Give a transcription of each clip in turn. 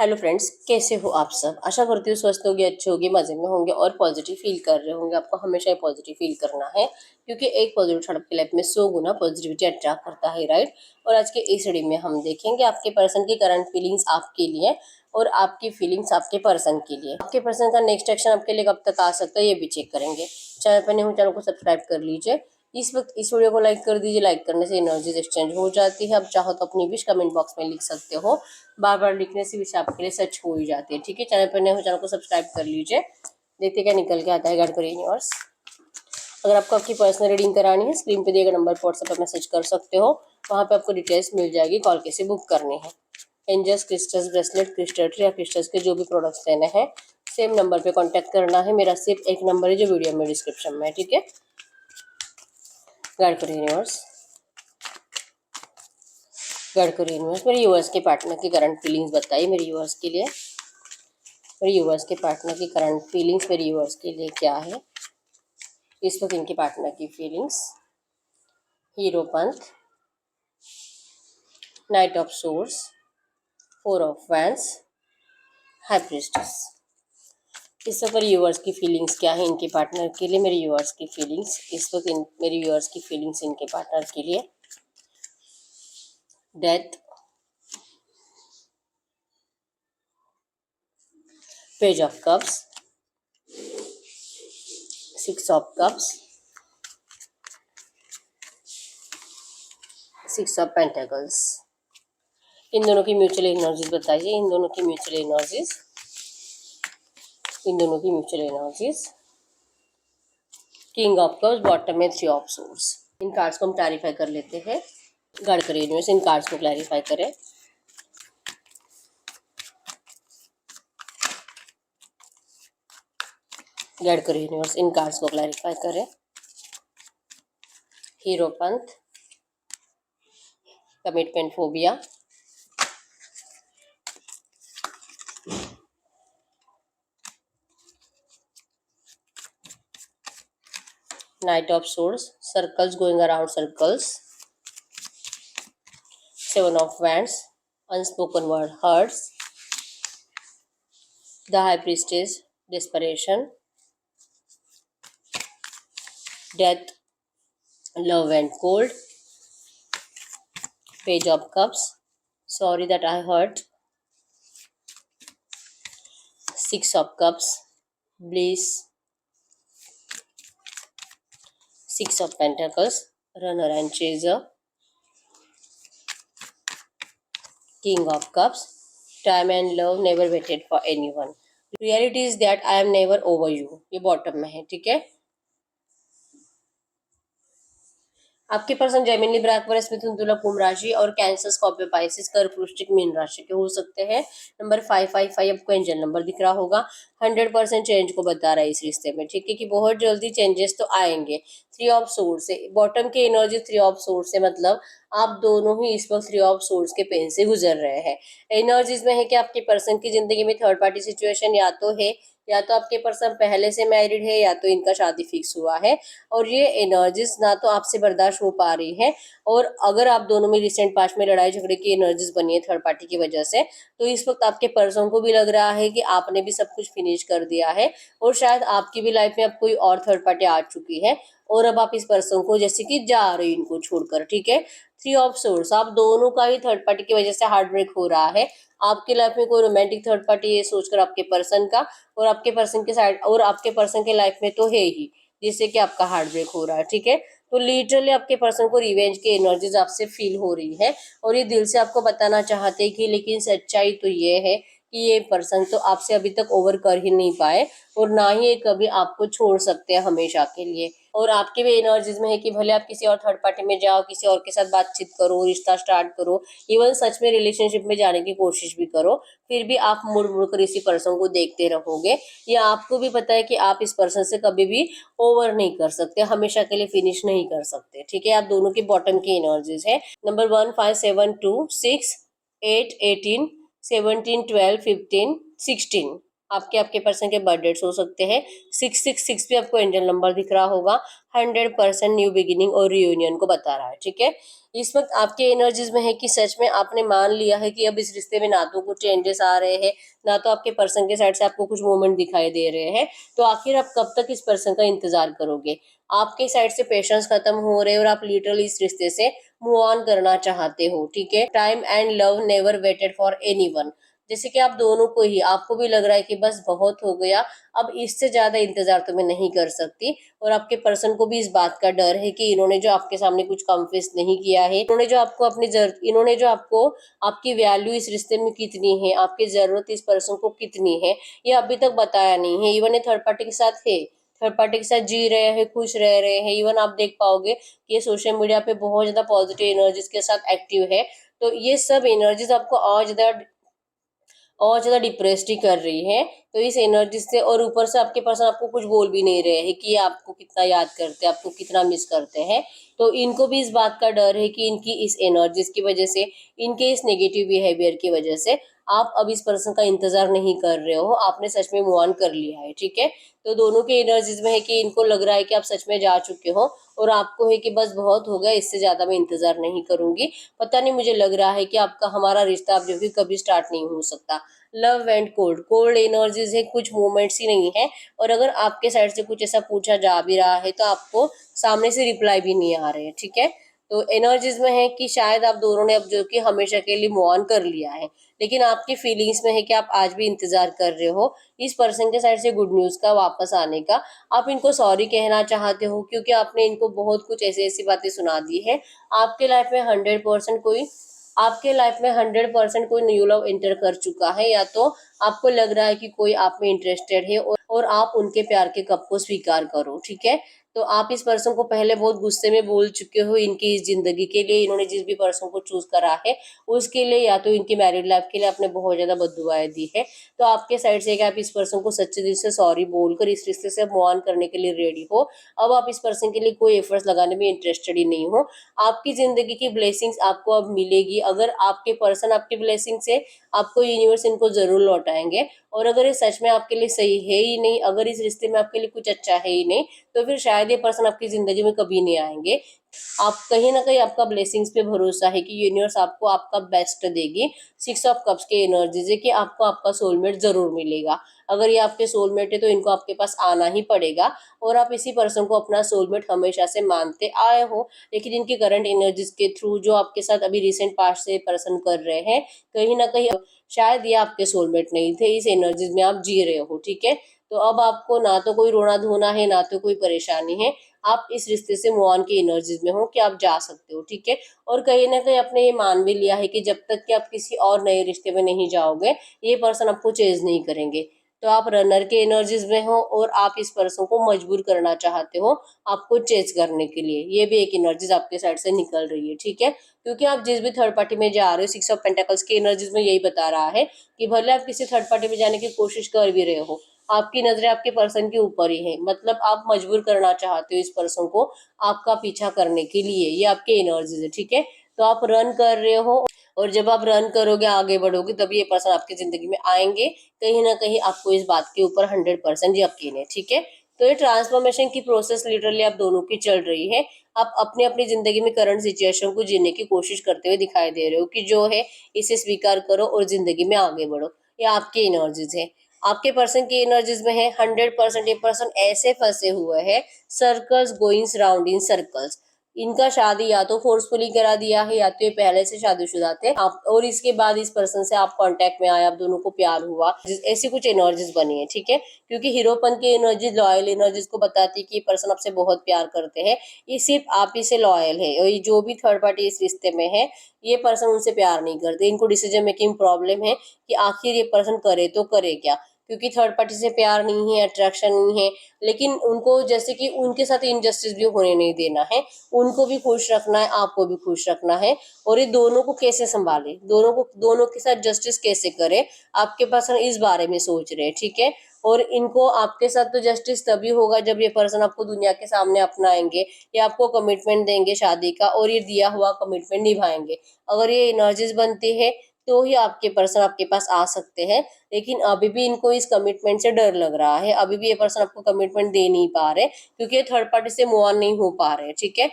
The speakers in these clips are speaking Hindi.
हेलो फ्रेंड्स, कैसे हो आप सब। आशा करती हूँ स्वस्थ होगी, अच्छे होगी, मजे में होंगे और पॉजिटिव फील कर रहे होंगे। आपको हमेशा ही पॉजिटिव फील करना है क्योंकि एक पॉजिटिव थॉट आपकी लाइफ में 100 गुना पॉजिटिविटी अट्रैक्ट करता है, राइट। और आज के इस रीडिंग में हम देखेंगे आपके पर्सन की करंट फीलिंग्स आपके लिए और आपकी फीलिंग्स आपके पर्सन के लिए। आपके पर्सन का नेक्स्ट एक्शन आपके लिए कब तक आ सकता है ये भी चेक करेंगे। चैनल पर नहीं हो, चैनल को सब्सक्राइब कर लीजिए। इस वक्त इस वीडियो को लाइक कर दीजिए। लाइक करने से एनर्जीज एक्सचेंज हो जाती है। आप चाहो तो अपनी विश कमेंट बॉक्स में लिख सकते हो। बार बार लिखने से विश आपके लिए सच हो ही जाती है, ठीक है। चैनल पर नए हो, चैनल को सब्सक्राइब कर लीजिए। देखते क्या निकल के आता है गाइड करिए यूनिवर्स। अगर आपको आपकी पर्सनल रीडिंग करानी है, स्क्रीन पे दिए गए नंबर पर व्हाट्सएप पर मैसेज कर सकते हो। वहाँ पे आपको डिटेल्स मिल जाएगी, कॉल कैसे बुक करनी है। Angels, crystals, bracelet, crystal tree या क्रिस्टल्स के जो भी प्रोडक्ट्स लेने हैं सेम नंबर पे कांटेक्ट करना है। मेरा सिर्फ एक नंबर है जो वीडियो में डिस्क्रिप्शन में है, ठीक है। गाइड करिए यूनिवर्स। गाइड करिए यूनिवर्स। मेरे यूएस के पार्टनर की करंट फीलिंग्स बताइए मेरे यूएस के लिए। मेरे यूएस के पार्टनर की करंट फीलिंग्स मेरे यूएस के लिए क्या है इस वक्त इनके पार्टनर की फीलिंग्स। हीरो पंथ, night of source, 4 of wands, high priestess. इस वक्त यूवर्स की फीलिंग्स क्या है इनके पार्टनर के लिए। मेरे यूवर्स की फीलिंग्स इस वक्त मेरे यूवर्स की फीलिंग्स इनके पार्टनर के लिए। Death, page of cups, 6 of cups, 6 of pentacles. इन दोनों की म्यूचुअल एनर्जीज बताइए। इन दोनों की म्यूचुअल एनर्जीज। इन दोनों की mutual energies. King of cups, bottom में 3 ऑफ सोर्स। इन कार्ड्स को हम क्लैरिफाई कर लेते हैं। गाइड करिए यूनिवर्स, इन कार्ड्स को क्लैरिफाई करें। गाइड करिए यूनिवर्स, इन कार्ड्स को क्लैरिफाई करें। Hierophant, commitment phobia, knight of swords, circles going around circles, 7 of wands, unspoken word hurts, the high priestess, desperation, death, love and cold, page of cups, sorry that I hurt, 6 of cups, bliss, 6 of Pentacles, Runner and Chaser, King of Cups, Time and Love, Never Waited for Anyone. Reality is that I am never over you. ये बॉटम में है, ठीक है। आपके पर्सन जेमिनी, लिब्रा, एक्वेरियस, मिथुन, तुला, कुंभ राशि और कैंसर, स्कॉर्पियो, पाइसिस, कर्क, वृश्चिक, मीन राशि के हो सकते हैं। नंबर 555 आपको एंजल नंबर दिख रहा होगा। 100% चेंज को बता रहा है इस रिश्ते में, ठीक है, कि बहुत जल्दी चेंजेस तो आएंगे। 3 ऑफ सोर्स से बॉटम की एनर्जी, 3 ऑफ सोर्स से मतलब आप दोनों ही इस वक्त 3 ऑफ सोर्स के पेन से गुजर रहे हैं। एनर्जीज में है कि आपके पर्सन की जिंदगी में थर्ड पार्टी सिचुएशन या तो है, या तो आपके पर्सन पहले से मैरिड है, या तो इनका शादी फिक्स हुआ है। और ये एनर्जीज ना तो आपसे बर्दाश्त हो पा रही है, और अगर आप दोनों में रिसेंट पास्ट में लड़ाई झगड़े की एनर्जीज बनी है थर्ड पार्टी की वजह से, तो इस वक्त आपके पर्सन को भी लग रहा है कि आपने भी सब कुछ फिनिश कर दिया है और शायद आपकी भी लाइफ में अब कोई और थर्ड पार्टी आ चुकी है और अब आप इस पर्सन को जैसे कि जा रहे हो इनको छोड़कर, ठीक है। 3 ऑफ सोर्स, आप दोनों का ही थर्ड पार्टी की वजह से हार्ट ब्रेक हो रहा है। आपकी लाइफ में कोई रोमांटिक थर्ड पार्टी ये सोचकर आपके पर्सन का, और आपके पर्सन के साइड और आपके पर्सन के लाइफ में तो है ही, जिससे कि आपका हार्ट ब्रेक हो रहा है, ठीक है। तो लिटरली आपके पर्सन को रिवेंज की एनर्जीज आपसे फील हो रही है और ये दिल से आपको बताना चाहते हैं कि, लेकिन सच्चाई तो ये है कि ये पर्सन तो आपसे अभी तक ओवर कर ही नहीं पाए और ना ही ये कभी आपको छोड़ सकते हैं हमेशा के लिए। और आपके भी एनर्जीज में है कि भले आप किसी और थर्ड पार्टी में जाओ, किसी और के साथ बातचीत करो, रिश्ता स्टार्ट करो, इवन सच में रिलेशनशिप में जाने की कोशिश भी करो, फिर भी आप मुड़ मुड़ कर इसी पर्सन को देखते रहोगे। या आपको भी पता है कि आप इस पर्सन से कभी भी ओवर नहीं कर सकते, हमेशा के लिए फिनिश नहीं कर सकते, ठीक है। आप दोनों की बॉटम की एनर्जीज है। नंबर 1, 5, 7, 2, 6, 8, 18, 17, 12, 15, 16 आपके पर्सन के बर्थ डेट्स हो सकते हैं। 666 भी आपको एंजल नंबर दिख रहा होगा। 100% न्यू बिगिनिंग और रियूनियन को बता रहा है। ठीक है, इस वक्त आपके एनर्जीज में है कि सच में आपने मान लिया है कि अब इस रिश्ते में ना तो कुछ चेंजेस आ रहे हैं, ना तो आपके पर्सन के साइड से आपको कुछ मूवमेंट दिखाई दे रहे हैं। तो आखिर आप कब तक इस पर्सन का इंतजार करोगे? आपके साइड से पेशेंस खत्म हो रहे हैं और आप लिटरली इस रिश्ते से मूव ऑन करना चाहते हो। ठीक है, time and love never waited for anyone. जैसे कि आप दोनों को ही, आपको भी लग रहा है कि बस बहुत हो गया, अब इससे ज्यादा इंतजार तो मैं नहीं कर सकती। और आपके पर्सन को भी इस बात का डर है कि इन्होंने जो आपके सामने कुछ कन्फेस नहीं किया है, इन्होंने जो आपको आपकी वैल्यू इस रिश्ते में कितनी है, आपकी जरूरत इस पर्सन को कितनी है, ये अभी तक बताया नहीं है। इवन ये थर्ड पार्टी के साथ है, थर्ड पार्टी के साथ जी रहे हैं, खुश रह रहे हैं। इवन आप देख पाओगे कि ये सोशल मीडिया पे बहुत ज्यादा पॉजिटिव एनर्जीज के साथ एक्टिव है। तो ये सब एनर्जीज आपको और ज्यादा डिप्रेस्ड ही कर रही है। तो इस एनर्जी से, और ऊपर से आपके पर्सन आपको कुछ बोल भी नहीं रहे हैं कि ये आपको कितना याद करते हैं, आपको कितना मिस करते हैं। तो इनको भी इस बात का डर है कि इनकी इस एनर्जीज की वजह से, इनके इस नेगेटिव बिहेवियर की वजह से आप अब इस पर्सन का इंतजार नहीं कर रहे हो, आपने सच में मूव ऑन कर लिया है। ठीक है, तो दोनों के एनर्जीज में है कि इनको लग रहा है कि आप सच में जा चुके हो, और आपको है कि बस बहुत हो गया, इससे ज्यादा मैं इंतजार नहीं करूंगी। पता नहीं, मुझे लग रहा है कि आपका हमारा रिश्ता अब जो कि कभी स्टार्ट नहीं हो सकता। Love and cold, cold energies है, कुछ मूवमेंट्स ही नहीं है। और अगर आपके साइड से कुछ ऐसा पूछा जा भी रहा है तो आपको सामने से रिप्लाई भी नहीं आ रहे हैं। ठीक है, तो एनर्जीज में है कि शायद आप दोनों ने अब जो कि हमेशा के लिए मूव ऑन कर लिया है, लेकिन आपकी फीलिंग्स में है कि आप आज भी इंतजार कर रहे हो इस पर्सन के साइड से गुड न्यूज का वापस आने का। आप इनको सॉरी कहना चाहते हो क्योंकि आपने इनको बहुत कुछ ऐसी ऐसी बातें सुना दी है। आपके लाइफ में 100% कोई आपके लाइफ में 100% कोई न्यू लव एंटर कर चुका है, या तो आपको लग रहा है कि कोई आप में इंटरेस्टेड है, और आप उनके प्यार के कप को स्वीकार करो। ठीक है, तो आप इस पर्सन को पहले बहुत गुस्से में बोल चुके हो इनकी इस जिंदगी के लिए, इन्होंने जिस भी पर्सन को चूज करा है उसके लिए, या तो इनकी मैरिड लाइफ के लिए आपने बहुत ज्यादा बददुआएं दी है। तो आपके साइड से कि आप इस पर्सन को सच्चे दिल से सॉरी बोलकर इस रिश्ते से मूव ऑन करने के लिए रेडी हो। अब आप इस पर्सन के लिए कोई एफर्ट्स लगाने में इंटरेस्टेड ही नहीं हो। आपकी जिंदगी की ब्लेसिंग्स आपको अब मिलेगी, अगर आपके पर्सन आपकी ब्लेसिंग से, आपको यूनिवर्स इनको जरूर लौटाएंगे। और अगर ये सच में आपके लिए सही है ही नहीं, अगर इस रिश्ते में आपके लिए कुछ अच्छा है ही नहीं, तो फिर शायद ये पर्सन आपकी जिंदगी में कभी नहीं आएंगे। आप कहीं ना कहीं, आपका ब्लेसिंग्स पे भरोसा है कि यूनिवर्स आपको आपका बेस्ट देगी। 6 ऑफ कप्स के एनर्जीज है कि आपको आपका सोलमेट जरूर मिलेगा। अगर ये आपके सोलमेट है तो इनको आपके पास आना ही पड़ेगा, और आप इसी पर्सन को अपना सोलमेट हमेशा से मानते आए हो। लेकिन इनकी करंट एनर्जीज के थ्रू जो आपके साथ अभी रिसेंट पास्ट से पर्सन कर रहे हैं, कहीं ना कहीं शायद ये आपके सोलमेट नहीं थे, इस एनर्जीज में आप जी रहे हो। ठीक है, तो अब आपको ना तो कोई रोना धोना है, ना तो कोई परेशानी है। आप इस रिश्ते से मूव ऑन की एनर्जीज में हो कि आप जा सकते हो। ठीक है, और कहीं ना कहीं आपने ये मान भी लिया है कि जब तक कि आप किसी और नए रिश्ते में नहीं जाओगे, ये पर्सन आपको चेंज नहीं करेंगे। तो आप रनर के एनर्जीज में हो, और आप इस पर्सन को मजबूर करना चाहते हो आपको चेंज करने के लिए। ये भी एक एनर्जीज आपके साइड से निकल रही है। ठीक है, क्योंकि आप जिस भी थर्ड पार्टी में जा रहे हो, 6 ऑफ पेंटेकल्स की एनर्जीज में यही बता रहा है कि भले आप किसी थर्ड पार्टी में जाने की कोशिश कर भी रहे हो, आपकी नजरें आपके पर्सन के ऊपर ही है। मतलब आप मजबूर करना चाहते हो इस पर्सन को आपका पीछा करने के लिए, ये आपके एनर्जीज है। ठीक है, तो आप रन कर रहे हो, और जब आप रन करोगे, आगे बढ़ोगे, तभी ये पर्सन आपकी जिंदगी में आएंगे। कहीं ना कहीं आपको इस बात के ऊपर 100% यकीन है। ठीक है, तो ये ट्रांसफॉर्मेशन की प्रोसेस लिटरली आप दोनों की चल रही है। आप अपनी अपनी जिंदगी में करंट सिचुएशन को जीने की कोशिश करते हुए दिखाई दे रहे हो कि जो है इसे स्वीकार करो और जिंदगी में आगे बढ़ो। ये आपकी एनर्जीज है। आपके पर्सन की एनर्जीज में है 100%। ये पर्सन ऐसे फंसे हुए हैं, circles going round in circles. इनका शादी या तो फोर्सफुली करा दिया है, या तो ये पहले से शादीशुदा थे आप, और इसके बाद इस पर्सन से आप कांटेक्ट में आए, आप दोनों को प्यार हुआ, ऐसी कुछ एनर्जीज बनी है। ठीक है, क्योंकि हीरोपन की एनर्जीज, लॉयल एनर्जीज को बताती है कि ये पर्सन आपसे बहुत प्यार करते हैं, ये सिर्फ आप ही से लॉयल है। और ये जो भी थर्ड पार्टी इस रिश्ते में है, ये पर्सन उनसे प्यार नहीं करते। इनको डिसीजन मेकिंग प्रॉब्लम है कि आखिर ये पर्सन करे तो करे क्या, क्योंकि थर्ड पार्टी से प्यार नहीं है, अट्रैक्शन नहीं है, लेकिन उनको जैसे कि उनके साथ इनजस्टिस भी होने नहीं देना है, उनको भी खुश रखना है, आपको भी खुश रखना है। और ये दोनों को कैसे संभाले, दोनों के साथ जस्टिस कैसे करे, आपके पास इस बारे में सोच रहे हैं। ठीक है, और इनको आपके साथ तो जस्टिस तभी होगा जब ये पर्सन आपको दुनिया के सामने अपनाएंगे, ये आपको कमिटमेंट देंगे शादी का, और ये दिया हुआ कमिटमेंट निभाएंगे। अगर ये एनर्जीज बनती है तो ही आपके पर्सन आपके पास आ सकते हैं। लेकिन अभी भी इनको इस कमिटमेंट से डर लग रहा है, अभी भी ये पर्सन आपको कमिटमेंट दे नहीं पा रहे, क्योंकि ये थर्ड पार्टी से मूव ऑन नहीं हो पा रहे। ठीक है,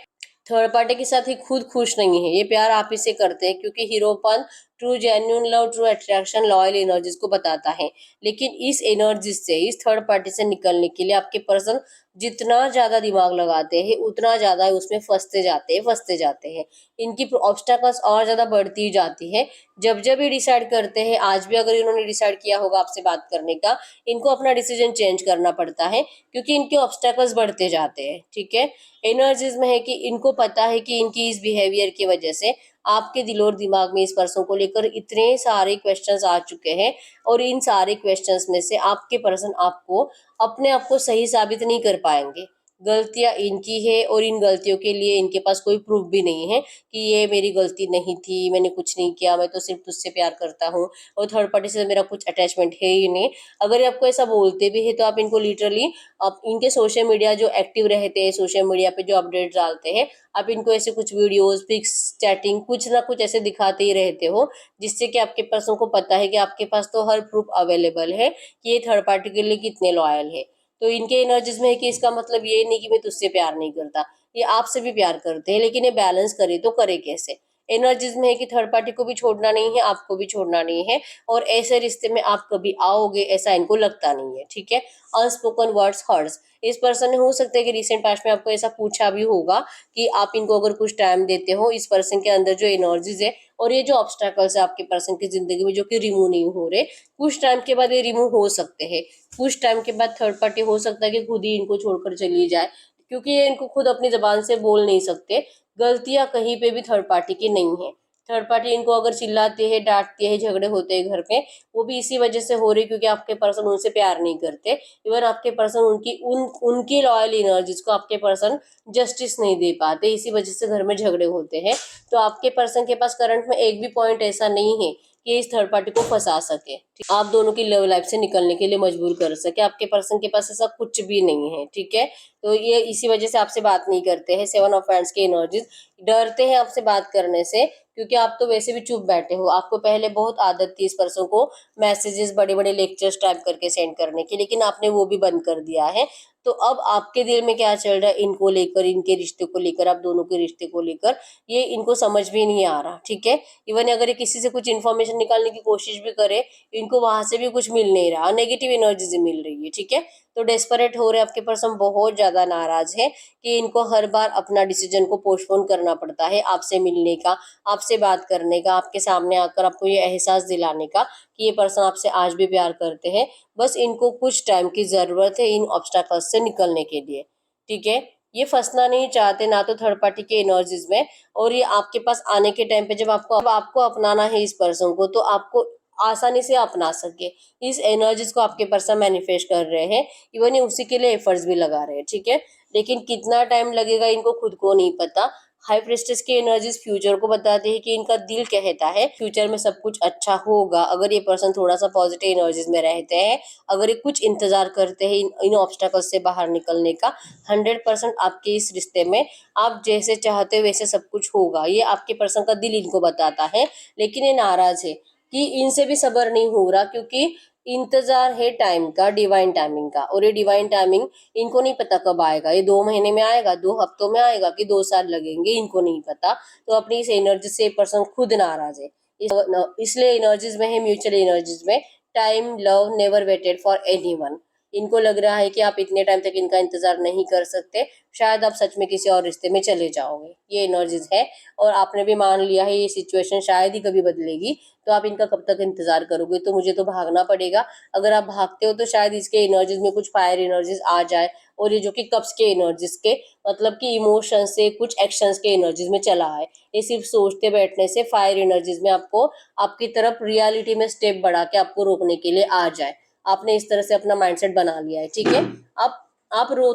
थर्ड पार्टी के साथ ही खुद खुश नहीं है, ये प्यार आप ही से करते हैं, क्योंकि hierophant true genuine love, true attraction, loyal energies को बताता है। लेकिन इस एनर्जी से, इस थर्ड पार्टी से निकलने के लिए आपके पर्सन जितना ज्यादा दिमाग लगाते हैं उतना ज्यादा उसमें फंसते जाते हैं। इनकी ऑब्स्टैकल्स और ज्यादा बढ़ती जाती है। जब जब ये डिसाइड करते हैं, आज भी अगर इन्होंने डिसाइड किया होगा आपसे बात करने का, इनको अपना डिसीजन चेंज करना पड़ता है, क्योंकि इनके ऑब्स्टैकल्स बढ़ते जाते हैं। ठीक है, एनर्जीज में है कि इनको पता है कि इनकी इस बिहेवियर की वजह से आपके दिल और दिमाग में इस पर्सन को लेकर इतने सारे क्वेश्चंस आ चुके हैं, और इन सारे क्वेश्चंस में से आपके पर्सन आपको अपने आप को सही साबित नहीं कर पाएंगे। गलतियां इनकी है, और इन गलतियों के लिए इनके पास कोई प्रूफ भी नहीं है कि ये मेरी गलती नहीं थी, मैंने कुछ नहीं किया, मैं तो सिर्फ तुझसे प्यार करता हूँ और थर्ड पार्टी से मेरा कुछ अटैचमेंट है ही नहीं। अगर ये आपको ऐसा बोलते भी है तो आप इनको लिटरली, आप इनके सोशल मीडिया जो एक्टिव रहते हैं, सोशल मीडिया पे जो अपडेट डालते हैं, आप इनको ऐसे कुछ वीडियोस, पिक्स, चैटिंग, कुछ ना कुछ ऐसे दिखाते ही रहते हो, जिससे कि आपके पर्सन को पता है कि आपके पास तो हर प्रूफ अवेलेबल है कि ये थर्ड पार्टी के लिए कितने लॉयल है। तो इनके एनर्जीज में है कि इसका मतलब ये नहीं कि मैं तुझसे प्यार नहीं करता, ये आपसे भी प्यार करते हैं, लेकिन ये बैलेंस करे तो करे कैसे। एनर्जीज में है कि थर्ड पार्टी को भी छोड़ना नहीं है, आपको भी छोड़ना नहीं है, और ऐसे रिश्ते में आप कभी आओगे ऐसा इनको लगता नहीं है। ठीक है, अनस्पोकन वर्ड्स हर्ट्स। इस पर्सन ने हो सकता है कि रिसेंट पास्ट में आपको ऐसा पूछा भी होगा कि आप इनको अगर कुछ टाइम देते हो, इस पर्सन के अंदर जो एनर्जीज है और ये जो ऑब्स्टैकल्स है आपके पर्सन की जिंदगी में जो कि रिमूव नहीं हो रहे, कुछ टाइम के बाद ये रिमूव हो सकते हैं। कुछ टाइम के बाद थर्ड पार्टी हो सकता है कि खुद ही इनको छोड़कर चली जाए, क्योंकि ये इनको खुद अपनी जबान से बोल नहीं सकते। गलतियां कहीं पे भी थर्ड पार्टी की नहीं है। थर्ड पार्टी इनको अगर चिल्लाती है, डांटती है, झगड़े होते हैं घर पे, वो भी इसी वजह से हो रही, क्योंकि आपके पर्सन उनसे प्यार नहीं करते। इवन आपके पर्सन उनकी लॉयल एनर्जीज को आपके पर्सन जस्टिस नहीं दे पाते, इसी वजह से घर में झगड़े होते हैं। तो आपके पर्सन के पास करंट में एक भी पॉइंट ऐसा नहीं है कि इस थर्ड पार्टी को फंसा सके, आप दोनों की लव लाइफ से निकलने के लिए मजबूर कर सके। आपके पर्सन के पास ऐसा कुछ भी नहीं है। ठीक है, तो ये इसी वजह से आपसे बात नहीं करते हैं। सेवन ऑफ हैंड्स की एनर्जीज, डरते हैं आपसे बात करने से, क्योंकि आप तो वैसे भी चुप बैठे हो। आपको पहले बहुत आदत थी इस पर्सन को मैसेजेस, बड़े बड़े लेक्चर्स टाइप करके सेंड करने की, लेकिन आपने वो भी बंद कर दिया है। तो अब आपके दिल में क्या चल रहा है इनको लेकर, इनके रिश्ते को लेकर, आप दोनों के रिश्ते को लेकर, ये इनको समझ भी नहीं आ रहा। ठीक है, इवन अगर ये किसी से कुछ इन्फॉर्मेशन निकालने की कोशिश भी करे, इनको वहां से भी कुछ मिल नहीं रहा, नेगेटिव एनर्जी से मिल रही है। ठीक है, तो डेस्परेट हो रहे, आपके पर्सन बहुत ज्यादा नाराज है कि इनको हर बार अपना डिसीजन को पोस्टपोन करना पड़ता है, आपसे मिलने का, आपसे बात करने का, आपके सामने आकर आपको ये एहसास दिलाने का कि ये पर्सन आपसे आज भी प्यार करते हैं। बस इनको कुछ टाइम की जरूरत है इन ऑब्स्टैकल्स से निकलने के लिए। ठीक है, ये फंसना नहीं चाहते ना तो थर्ड पार्टी के एनर्जीज में, और ये आपके पास आने के टाइम पे जब आपको अपनाना है इस पर्सन को, तो आपको आसानी से अपना सके, इस एनर्जीज को आपके पर्सन मैनिफेस्ट कर रहे हैं। इवन ये उसी के लिए एफर्ट्स भी लगा रहे हैं। ठीक है, लेकिन कितना टाइम लगेगा इनको खुद को नहीं पता। हाई प्रेस्टिस की एनर्जीज फ्यूचर को बताते हैं कि इनका दिल कहता है फ्यूचर में सब कुछ अच्छा होगा, अगर ये पर्सन थोड़ा सा पॉजिटिव एनर्जीज में रहते हैं, अगर ये कुछ इंतजार करते हैं इन ऑब्स्टैकल्स से बाहर निकलने का। 100% आपके इस रिश्ते में आप जैसे चाहते हो वैसे सब कुछ होगा, ये आपके पर्सन का दिल इनको बताता है। लेकिन ये नाराज है कि इनसे भी सब्र नहीं हो रहा, क्योंकि इंतजार है टाइम का, डिवाइन टाइमिंग का, और ये डिवाइन टाइमिंग इनको नहीं पता कब आएगा। ये 2 महीने में आएगा, 2 हफ्तों में आएगा, कि 2 साल लगेंगे, इनको नहीं पता। तो अपनी इस एनर्जी से पर्सन खुद नाराज है। इसलिए एनर्जीज में है, म्यूचुअल एनर्जीज में, time love never waited for anyone. इनको लग रहा है कि आप इतने टाइम तक इनका इंतजार नहीं कर सकते, शायद आप सच में किसी और रिश्ते में चले जाओगे, ये एनर्जीज है। और आपने भी मान लिया है ये सिचुएशन शायद ही कभी बदलेगी, तो आप इनका कब तक इंतजार करोगे। तो मुझे तो भागना पड़ेगा। अगर आप भागते हो तो शायद इसके एनर्जीज में कुछ फायर एनर्जीज आ जाए, और ये जो कि कब्स के एनर्जीज के, मतलब कि इमोशन से कुछ एक्शंस के एनर्जीज में चला है। ये सिर्फ सोचते बैठने से फायर एनर्जीज में आपको आपकी तरफ रियलिटी में स्टेप बढ़ा के आपको रोकने के लिए आ जाए। आपने इस तरह से अपना माइंडसेट बना लिया है। ठीक है, आप रो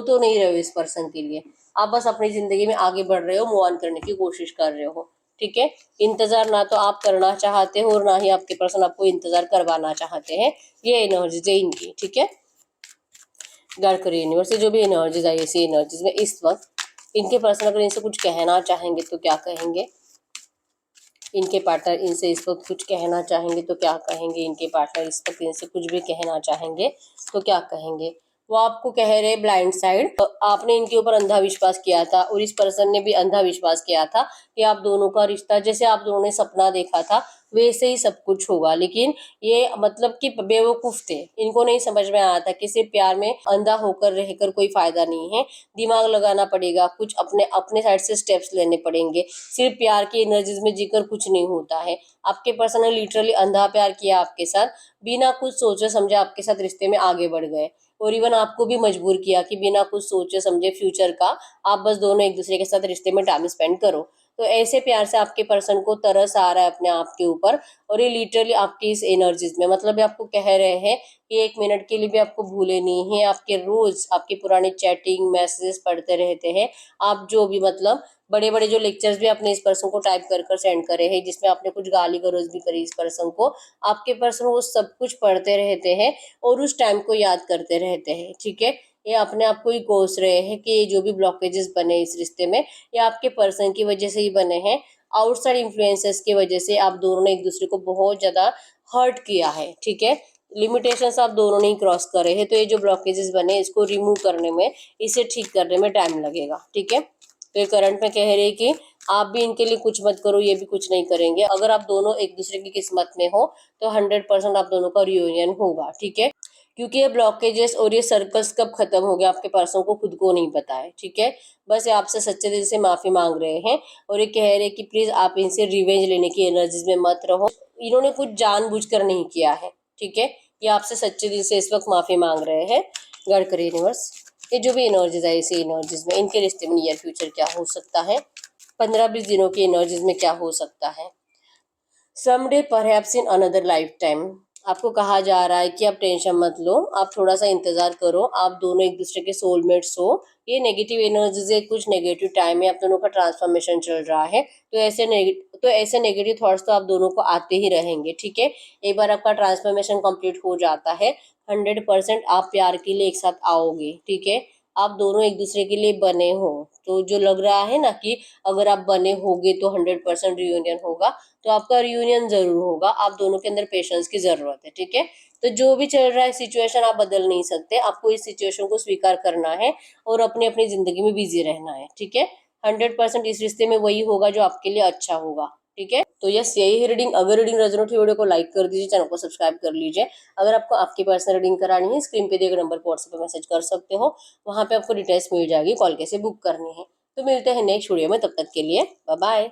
तो नहीं रहे हो इस पर्सन के लिए, आप बस अपनी जिंदगी में आगे बढ़ रहे हो, मूव ऑन करने की कोशिश कर रहे हो। ठीक है, इंतजार ना तो आप करना चाहते हो और ना ही आपके पर्सन आपको इंतजार करवाना चाहते हैं, ये एनर्जीज है इनकी। ठीक है, गाइड करिए यूनिवर्स से जो भी एनर्जीज आई ऐसी एनर्जीज में इस वक्त इनके पर्सन अगर इनसे कुछ कहना चाहेंगे तो क्या कहेंगे। इनके पार्टनर इनसे इस वक्त कुछ कहना चाहेंगे तो क्या कहेंगे, इनके पार्टनर इस वक्त इनसे कुछ भी कहना चाहेंगे तो क्या कहेंगे। वो आपको कह रहे ब्लाइंड साइड, आपने इनके ऊपर अंधा विश्वास किया था और इस पर्सन ने भी अंधा विश्वास किया था कि आप दोनों का रिश्ता जैसे आप दोनों ने सपना देखा था वैसे ही सब कुछ होगा। लेकिन ये मतलब कि बेवकूफ थे, इनको नहीं समझ में आया था कि सिर्फ प्यार में अंधा होकर रहकर कोई फायदा नहीं है, दिमाग लगाना पड़ेगा, कुछ अपने अपने साइड से स्टेप्स लेने पड़ेंगे। सिर्फ प्यार की एनर्जीज में जीकर कुछ नहीं होता है। आपके पर्सन ने लिटरली अंधा प्यार किया आपके साथ, बिना कुछ सोचे समझे आपके साथ रिश्ते में आगे बढ़ गए और इवन आपको भी मजबूर किया कि बिना कुछ सोचे समझे फ्यूचर का आप बस दोनों एक दूसरे के साथ रिश्ते में टाइम स्पेंड करो। तो ऐसे प्यार से आपके पर्सन को तरस आ रहा है अपने आप के ऊपर और ये लिटरली आपकी इस एनर्जीज में मतलब ये आपको कह रहे हैं कि एक मिनट के लिए भी आपको भूले नहीं है। आपके रोज आपकी पुरानी चैटिंग मैसेजेस पढ़ते रहते हैं, आप जो भी मतलब बड़े बड़े जो लेक्चर्स भी आपने इस पर्सन को टाइप कर कर सेंड करे हैं जिसमें आपने कुछ गाली गलौज भी करी इस पर्सन को, आपके पर्सन वो सब कुछ पढ़ते रहते हैं और उस टाइम को याद करते रहते हैं। ठीक है, ये अपने आप को ही कोस रहे हैं कि ये जो भी ब्लॉकेजेस बने इस रिश्ते में ये आपके पर्सन की वजह से ही बने हैं। आउटसाइड इन्फ्लुएंसेस की वजह से आप दोनों ने एक दूसरे को बहुत ज्यादा हर्ट किया है। ठीक है, लिमिटेशंस आप दोनों ने ही क्रॉस करे हैं, तो ये जो ब्लॉकेजेस बने इसको रिमूव करने में, इसे ठीक करने में टाइम लगेगा। ठीक है, तो ये करंट में कह रहे हैं कि आप भी इनके लिए कुछ मत करो, ये भी कुछ नहीं करेंगे। अगर आप दोनों एक दूसरे की किस्मत में हो तो 100% आप दोनों का रियूनियन होगा। ठीक है, क्योंकि ये ब्लॉकेजेस और ये सर्कल्स कब खत्म हो गया आपके पर्सन को खुद को नहीं पता है। ठीक है, बस ये आपसे सच्चे दिल से माफी मांग रहे हैं और ये कह रहे हैं कि प्लीज आप इनसे रिवेंज लेने की एनर्जीज में मत रहो, इन्होंने कुछ जानबूझकर नहीं किया है। ठीक है, ये आपसे सच्चे दिल से इस वक्त माफी मांग रहे हैं। गढ़कर यूनिवर्स, ये जो भी एनर्जीज है इसी एनर्जीज में इनके रिश्ते में नियर फ्यूचर क्या हो सकता है, 15-20 दिनों की एनर्जीज में क्या हो सकता है। Someday perhaps in another life time, आपको कहा जा रहा है कि आप टेंशन मत लो, आप थोड़ा सा इंतजार करो, आप दोनों एक दूसरे के सोलमेट्स हो। ये नेगेटिव एनर्जीज है, कुछ नेगेटिव टाइम है, आप दोनों का ट्रांसफॉर्मेशन चल रहा है, तो ऐसे नेगेटिव थॉट्स तो आप दोनों को आते ही रहेंगे। ठीक है, एक बार आपका ट्रांसफॉर्मेशन कंप्लीट हो जाता है 100% आप प्यार के लिए एक साथ आओगे। ठीक है, आप दोनों एक दूसरे के लिए बने हो, तो जो लग रहा है ना कि अगर आप बने होगे तो 100% रियूनियन होगा, तो आपका रियूनियन जरूर होगा। आप दोनों के अंदर पेशेंस की जरूरत है। ठीक है, तो जो भी चल रहा है सिचुएशन आप बदल नहीं सकते, आपको इस सिचुएशन को स्वीकार करना है और अपनी अपनी जिंदगी में बिजी रहना है। ठीक है, 100% इस रिश्ते में वही होगा जो आपके लिए अच्छा होगा। ठीक है, तो यस यही है रीडिंग। अगर रीडिंग रेजोनेट हुई वीडियो को लाइक कर दीजिए, चैनल को सब्सक्राइब कर लीजिए। अगर आपको आपकी पर्सनल रीडिंग करानी है स्क्रीन पे दिए गए नंबर पर व्हाट्सएप पे मैसेज कर सकते हो, वहां पे आपको डिटेल्स मिल जाएगी, कॉल कैसे बुक करनी है। तो मिलते हैं नेक्स्ट वीडियो में, तब तक के लिए बाय बाय।